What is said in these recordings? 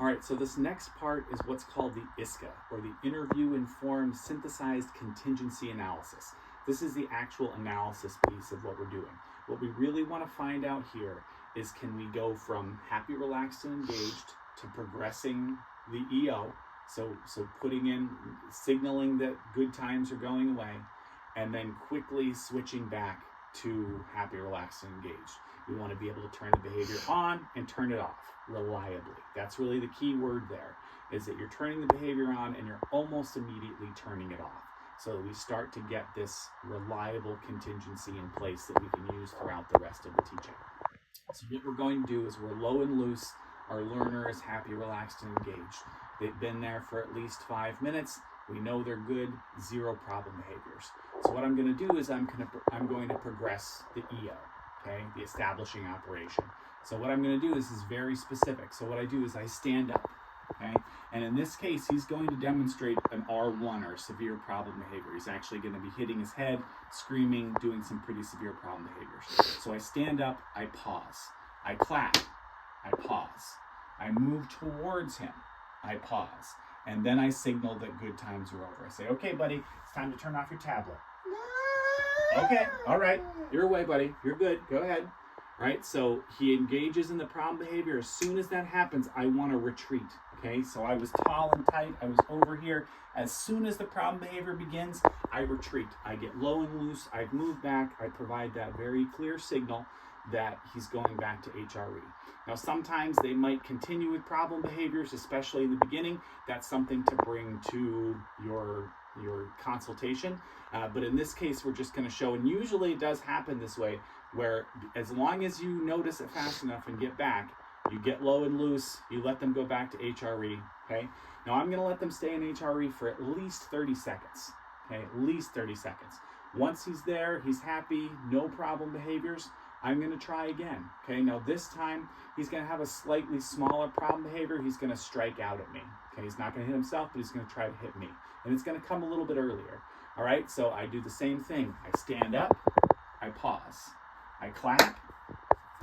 All right, so this next part is what's called the IISCA, or the Interview-Informed Synthesized Contingency Analysis. This is the actual analysis piece of what we're doing. What we really want to find out here is, can we go from happy, relaxed, and engaged to progressing the EO, so putting in, signaling that good times are going away, and then quickly switching back to happy, relaxed, and engaged. We want to be able to turn the behavior on and turn it off reliably. That's really the key word there, is that you're turning the behavior on and you're almost immediately turning it off, so that we start to get this reliable contingency in place that we can use throughout the rest of the teaching. So what we're going to do is we're low and loose. Our learner is happy, relaxed, and engaged. They've been there for at least 5 minutes. We know they're good, 0 problem behaviors. So what I'm going to do is I'm going to progress the EO, okay, the establishing operation. So what I'm going to do is very specific. So what I do is I stand up, okay, and in this case he's going to demonstrate an R1, or severe problem behavior. He's actually going to be hitting his head, screaming, doing some pretty severe problem behaviors. So I stand up, I pause, I clap, I pause, I move towards him, I pause, and then I signal that good times are over. I say, okay, buddy, it's time to turn off your tablet. No. Okay, all right, you're away, buddy. You're good. Go ahead. Right, so he engages in the problem behavior. As soon as that happens, I want to retreat. Okay, so I was tall and tight. I was over here. As soon as the problem behavior begins, I retreat. I get low and loose. I move back. I provide that very clear signal that he's going back to HRE. Now, sometimes they might continue with problem behaviors, especially in the beginning. That's something to bring to your consultation. But in this case, we're just going to show, and usually it does happen this way, where as long as you notice it fast enough and get back, you get low and loose, you let them go back to HRE, okay? Now I'm going to let them stay in HRE for at least 30 seconds, okay? At least 30 seconds. Once he's there, he's happy, no problem behaviors, I'm going to try again, okay? Now this time, he's going to have a slightly smaller problem behavior. He's going to strike out at me, okay? He's not going to hit himself, but he's going to try to hit me. And it's going to come a little bit earlier, all right? So I do the same thing. I stand up, I pause, I clap,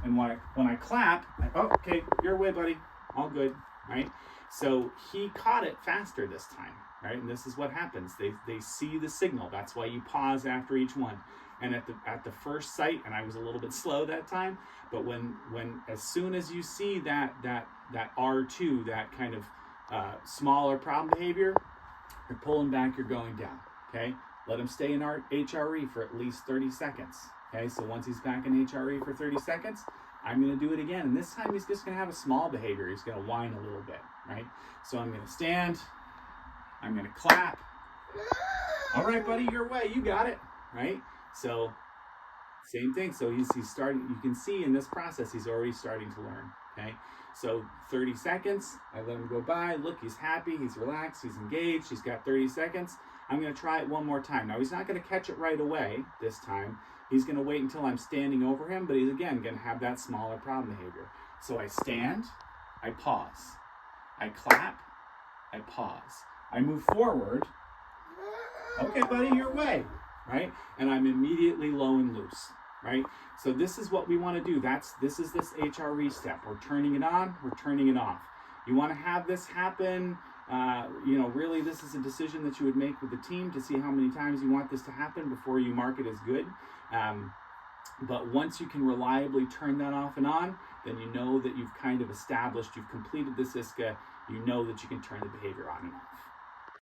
and when I clap, oh, okay, you're away, buddy, all good, right? So he caught it faster this time, right? And this is what happens. They see the signal. That's why you pause after each one. And at the first sight, and I was a little bit slow that time, but when as soon as you see that R2, that kind of smaller problem behavior, you're pulling back, you're going down, okay? Let him stay in our HRE for at least 30 seconds, okay? So once he's back in HRE for 30 seconds, I'm going to do it again. And this time he's just going to have a small behavior. He's going to whine a little bit, right? So I'm going to stand, I'm going to clap. All right, buddy, your way, you got it, right? So same thing. So he's starting, you can see in this process, he's already starting to learn, okay? So 30 seconds, I let him go by. Look, he's happy, he's relaxed, he's engaged, he's got 30 seconds. I'm going to try it one more time. Now, he's not going to catch it right away this time. He's going to wait until I'm standing over him, but he's, again, going to have that smaller problem behavior. So I stand, I pause. I clap, I pause. I move forward. Okay, buddy, your way, right? And I'm immediately low and loose, right? So this is what we want to do. This is this HRE step. We're turning it on, we're turning it off. You want to have this happen, really this is a decision that you would make with the team to see how many times you want this to happen before you mark it as good. But once you can reliably turn that off and on, then you know that you've kind of established, you've completed this IISCA, you know that you can turn the behavior on and off.